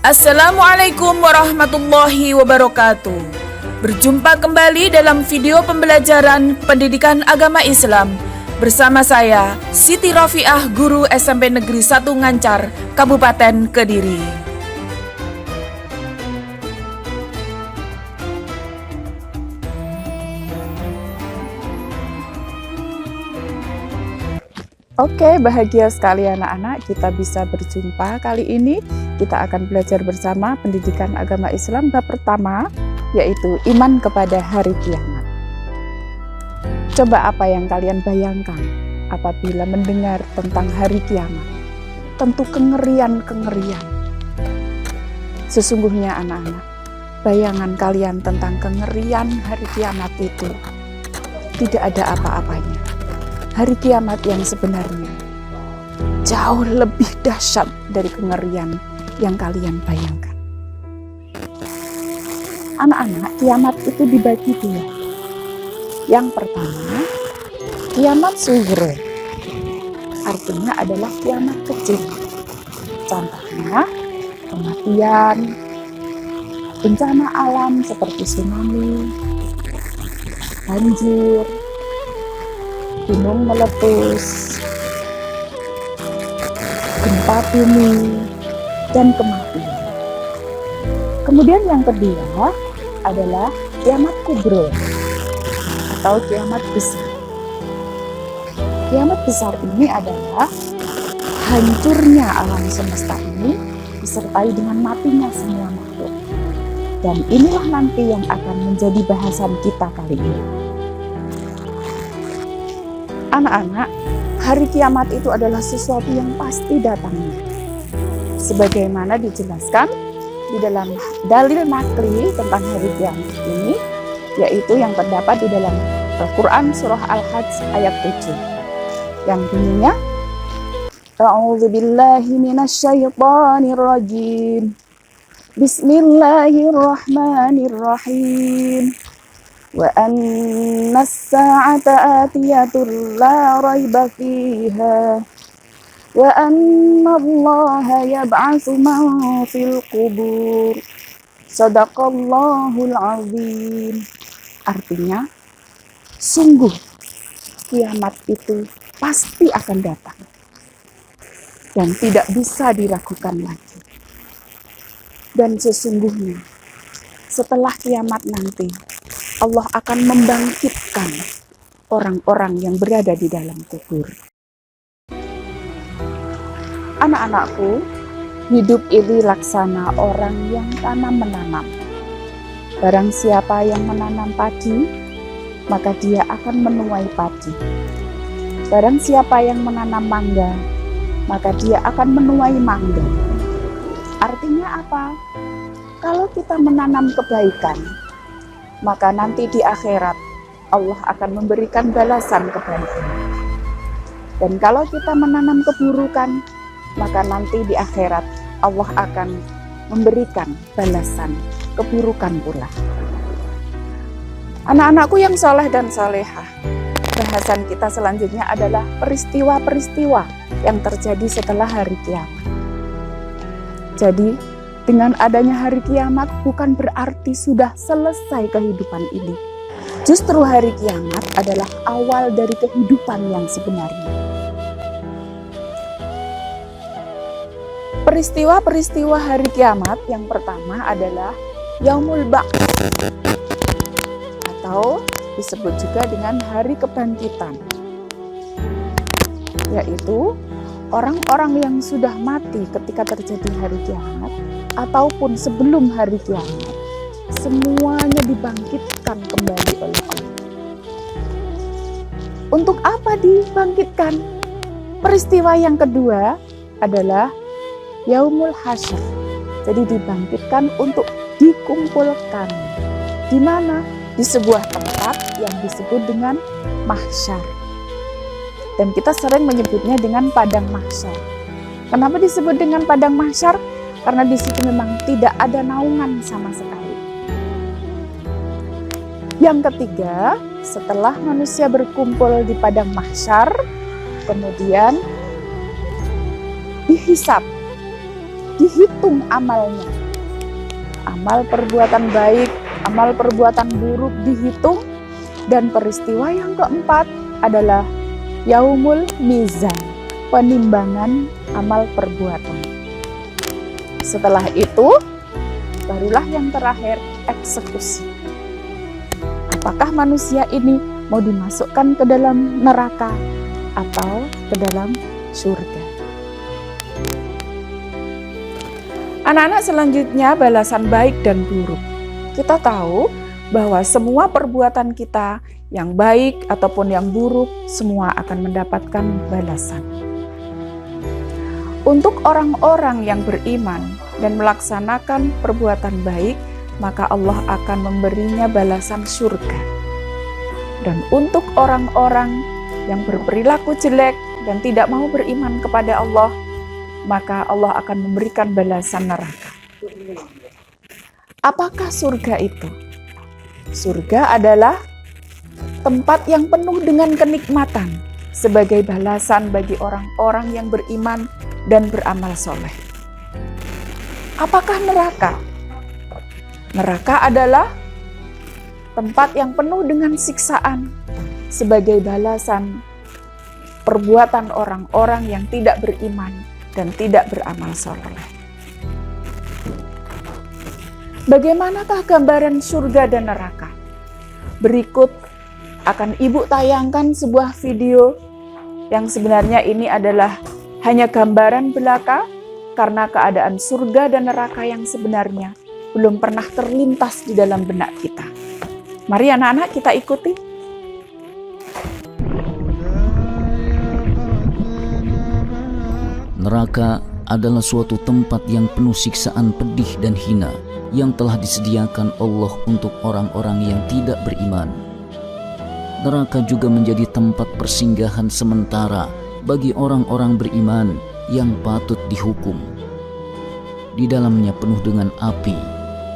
Assalamualaikum warahmatullahi wabarakatuh. Berjumpa kembali dalam video pembelajaran pendidikan agama Islam bersama saya Siti Rofiah, guru SMP Negeri 1 Ngancar, Kabupaten Kediri. Oke, bahagia sekali anak-anak, kita bisa berjumpa. Kali ini kita akan belajar bersama pendidikan agama Islam bab pertama, yaitu iman kepada hari kiamat. Coba apa yang kalian bayangkan apabila mendengar tentang hari kiamat? Tentu kengerian-kengerian. Sesungguhnya anak-anak, bayangan kalian tentang kengerian hari kiamat itu tidak ada apa-apanya. Hari kiamat yang sebenarnya jauh lebih dahsyat dari kengerian yang kalian bayangkan. Anak-anak, kiamat itu dibagi dua. Yang pertama, kiamat sughra, artinya adalah kiamat kecil. Contohnya, kematian, bencana alam seperti tsunami, banjir, gunung meletus, gempa bumi, dan kematian. Kemudian yang kedua adalah kiamat kubro atau kiamat besar. Kiamat besar ini adalah hancurnya alam semesta ini disertai dengan matinya semua makhluk. Dan inilah nanti yang akan menjadi bahasan kita kali ini. Anak-anak, hari kiamat itu adalah sesuatu yang pasti datangnya. Sebagaimana dijelaskan di dalam dalil nakli tentang hari kiamat ini, yaitu yang terdapat di dalam Al-Quran surah Al-Hajj ayat 7. Yang bunyinya, A'udzubillahi minasyaitonirrajim. Bismillahirrahmanirrahim. Wa annas sa'ata atiyatul la raiba fiha wa anna allaha yab'atsu man fil qubur. Shadaqallahul azim. Artinya, sungguh kiamat itu pasti akan datang dan tidak bisa diragukan lagi. Dan sesungguhnya setelah kiamat nanti Allah akan membangkitkan orang-orang yang berada di dalam kubur. Anak-anakku, hidup ini laksana orang yang tanam-menanam. Barang siapa yang menanam padi, maka dia akan menuai padi. Barang siapa yang menanam mangga, maka dia akan menuai mangga. Artinya apa? Kalau kita menanam kebaikan, maka nanti di akhirat Allah akan memberikan balasan kebaikan. Dan kalau kita menanam keburukan, maka nanti di akhirat Allah akan memberikan balasan keburukan pula. Anak-anakku yang soleh dan solehah, bahasan kita selanjutnya adalah peristiwa-peristiwa yang terjadi setelah hari kiamat. Jadi, dengan adanya hari kiamat bukan berarti sudah selesai kehidupan ini. Justru hari kiamat adalah awal dari kehidupan yang sebenarnya. Peristiwa-peristiwa hari kiamat yang pertama adalah Yaumul Ba'ts, atau disebut juga dengan hari kebangkitan, yaitu orang-orang yang sudah mati ketika terjadi hari kiamat ataupun sebelum hari kiamat, semuanya dibangkitkan kembali oleh Allah. Untuk apa dibangkitkan? Peristiwa yang kedua adalah Yaumul Hasyr. Jadi dibangkitkan untuk dikumpulkan. Di mana? Di sebuah tempat yang disebut dengan mahsyar. Dan kita sering menyebutnya dengan padang mahsyar. Kenapa disebut dengan padang mahsyar? Karena di situ memang tidak ada naungan sama sekali. Yang ketiga, setelah manusia berkumpul di padang mahsyar, kemudian dihisab dihitung amalnya. Amal perbuatan baik, amal perbuatan buruk dihitung. Dan peristiwa yang keempat adalah Yaumul Mizan, penimbangan amal perbuatan. Setelah itu, barulah yang terakhir, eksekusi. Apakah manusia ini mau dimasukkan ke dalam neraka atau ke dalam surga? Anak-anak, selanjutnya balasan baik dan buruk. Kita tahu bahwa semua perbuatan kita yang baik ataupun yang buruk semua akan mendapatkan balasan. Untuk orang-orang yang beriman dan melaksanakan perbuatan baik, maka Allah akan memberinya balasan surga. Dan untuk orang-orang yang berperilaku jelek dan tidak mau beriman kepada Allah, maka Allah akan memberikan balasan neraka. Apakah surga itu? Surga adalah tempat yang penuh dengan kenikmatan sebagai balasan bagi orang-orang yang beriman dan beramal soleh. Apakah neraka? Neraka adalah tempat yang penuh dengan siksaan sebagai balasan perbuatan orang-orang yang tidak beriman dan tidak beramal soleh. Bagaimanakah gambaran surga dan neraka? Berikut akan Ibu tayangkan sebuah video yang sebenarnya ini adalah hanya gambaran belaka karena keadaan surga dan neraka yang sebenarnya belum pernah terlintas di dalam benak kita. Mari anak-anak kita ikuti. Neraka adalah suatu tempat yang penuh siksaan pedih dan hina yang telah disediakan Allah untuk orang-orang yang tidak beriman. Neraka juga menjadi tempat persinggahan sementara bagi orang-orang beriman yang patut dihukum. Di dalamnya penuh dengan api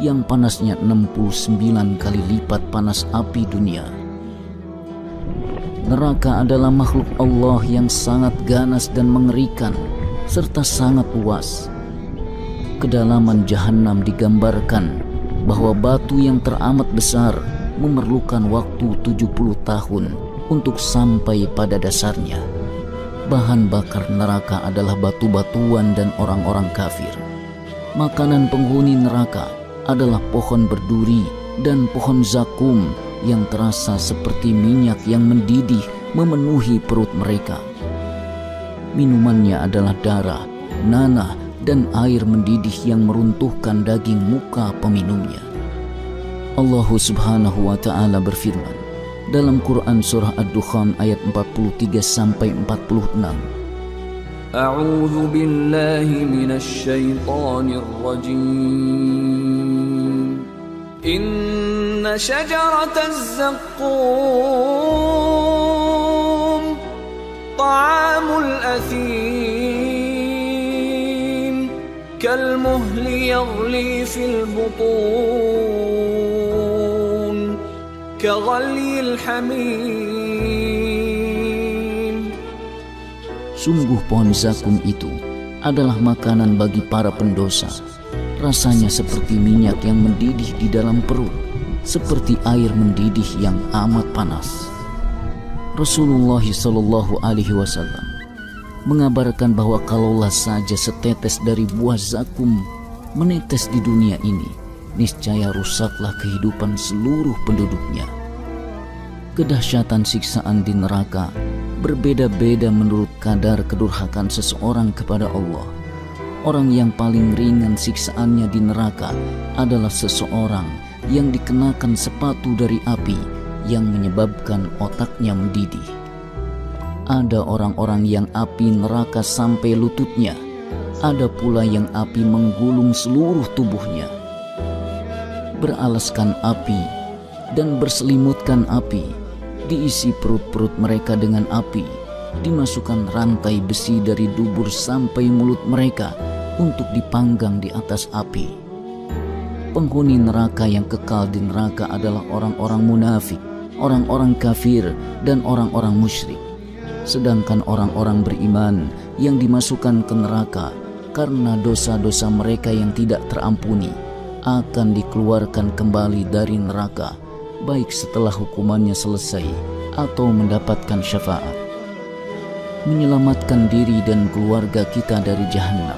yang panasnya 69 kali lipat panas api dunia. Neraka adalah makhluk Allah yang sangat ganas dan mengerikan serta sangat luas. Kedalaman jahanam digambarkan bahwa batu yang teramat besar memerlukan waktu 70 tahun untuk sampai pada dasarnya. Bahan bakar neraka adalah batu-batuan dan orang-orang kafir. Makanan penghuni neraka adalah pohon berduri dan pohon zakum yang terasa seperti minyak yang mendidih memenuhi perut mereka. Minumannya adalah darah, nanah, dan air mendidih yang meruntuhkan daging muka peminumnya. Allah Subhanahu wa Ta'ala berfirman dalam Quran Surah Ad-Dukhan ayat 43-46. A'udzu billahi minasy syaithanir rajim. Inna syajarataz zaqqum ta'amul athim kalmuhli yaghli fil butun kaghalyil hamim. Sungguh pohon zakum itu adalah makanan bagi para pendosa. Rasanya seperti minyak yang mendidih di dalam perut, seperti air mendidih yang amat panas. Rasulullah SAW mengabarkan bahwa kalaulah saja setetes dari buah zakum menetes di dunia ini, niscaya rusaklah kehidupan seluruh penduduknya. Kedahsyatan siksaan di neraka berbeda-beda menurut kadar kedurhakaan seseorang kepada Allah. Orang yang paling ringan siksaannya di neraka adalah seseorang yang dikenakan sepatu dari api yang menyebabkan otaknya mendidih. Ada orang-orang yang api neraka sampai lututnya. Ada pula yang api menggulung seluruh tubuhnya. Beralaskan api dan berselimutkan api, diisi perut-perut mereka dengan api, dimasukkan rantai besi dari dubur sampai mulut mereka untuk dipanggang di atas api. Penghuni neraka yang kekal di neraka adalah orang-orang munafik, orang-orang kafir, dan orang-orang musyrik. Sedangkan orang-orang beriman yang dimasukkan ke neraka karena dosa-dosa mereka yang tidak terampuni akan dikeluarkan kembali dari neraka, baik setelah hukumannya selesai atau mendapatkan syafaat. Menyelamatkan diri dan keluarga kita dari jahanam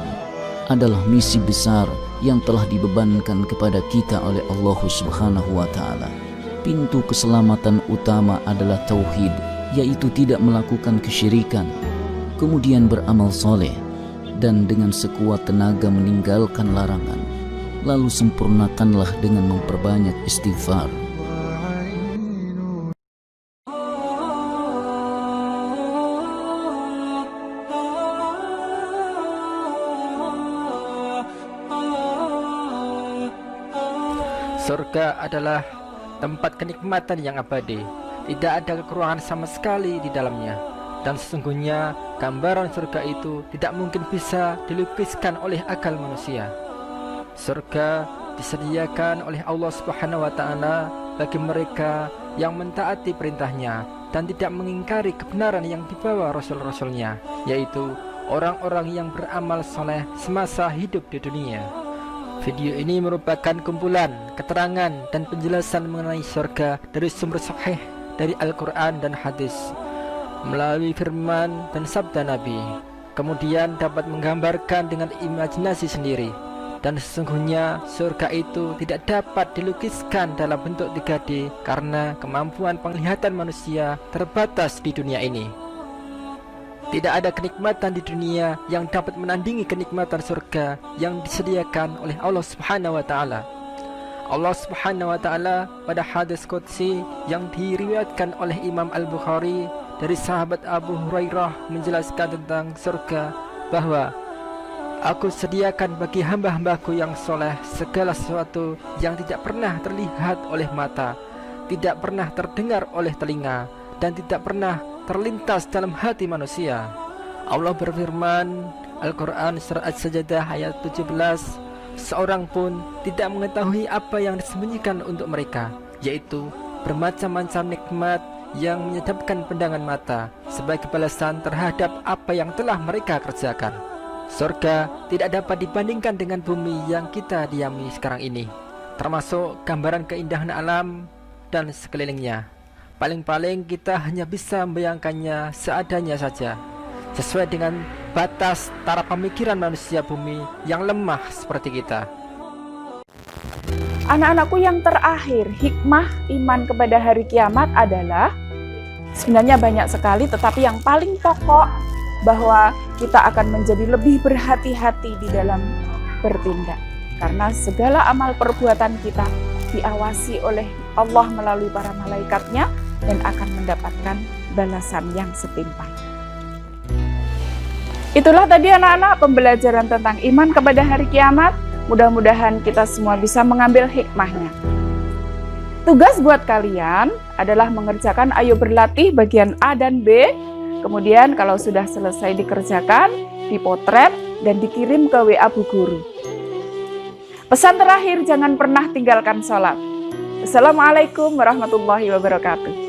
adalah misi besar yang telah dibebankan kepada kita oleh Allah Subhanahu wa Ta'ala. Pintu keselamatan utama adalah tauhid, yaitu tidak melakukan kesyirikan, kemudian beramal soleh, dan dengan sekuat tenaga meninggalkan larangan. Lalu sempurnakanlah dengan memperbanyak istighfar. Surga adalah tempat kenikmatan yang abadi. Tidak ada kekurangan sama sekali di dalamnya. Dan sesungguhnya gambaran surga itu tidak mungkin bisa dilukiskan oleh akal manusia. Surga disediakan oleh Allah Subhanahu wa Ta'ala bagi mereka yang mentaati perintahnya dan tidak mengingkari kebenaran yang dibawa rasul-rasulnya, yaitu orang-orang yang beramal soleh semasa hidup di dunia. Video ini merupakan kumpulan keterangan dan penjelasan mengenai surga dari sumber sahih dari Al-Quran dan hadis melalui firman dan sabda Nabi. Kemudian dapat menggambarkan dengan imajinasi sendiri. Dan sesungguhnya surga itu tidak dapat dilukiskan dalam bentuk 3D karena kemampuan penglihatan manusia terbatas di dunia ini. Tidak ada kenikmatan di dunia yang dapat menandingi kenikmatan surga yang disediakan oleh Allah Subhanahu wa Ta'ala. Allah Subhanahu wa Ta'ala pada hadis qudsi yang diriwayatkan oleh Imam Al-Bukhari dari sahabat Abu Hurairah menjelaskan tentang surga bahwa Aku sediakan bagi hamba-hambaku yang soleh segala sesuatu yang tidak pernah terlihat oleh mata, tidak pernah terdengar oleh telinga, dan tidak pernah terlintas dalam hati manusia. Allah berfirman, Al-Quran Surah As-Sajdah ayat 17, seorang pun tidak mengetahui apa yang disembunyikan untuk mereka, yaitu bermacam-macam nikmat yang menyedapkan pandangan mata sebagai balasan terhadap apa yang telah mereka kerjakan. Surga tidak dapat dibandingkan dengan bumi yang kita diami sekarang ini, termasuk gambaran keindahan alam dan sekelilingnya. Paling-paling kita hanya bisa membayangkannya seadanya saja, sesuai dengan batas taraf pemikiran manusia bumi yang lemah seperti kita. Anak-anakku yang terakhir, hikmah iman kepada hari kiamat adalah sebenarnya banyak sekali, tetapi yang paling pokok bahwa kita akan menjadi lebih berhati-hati di dalam bertindak. Karena segala amal perbuatan kita diawasi oleh Allah melalui para malaikatnya dan akan mendapatkan balasan yang setimpal. Itulah tadi anak-anak pembelajaran tentang iman kepada hari kiamat. Mudah-mudahan kita semua bisa mengambil hikmahnya. Tugas buat kalian adalah mengerjakan ayo berlatih bagian A dan B. Kemudian kalau sudah selesai dikerjakan, dipotret dan dikirim ke WA Bu Guru. Pesan terakhir, jangan pernah tinggalkan sholat. Assalamualaikum warahmatullahi wabarakatuh.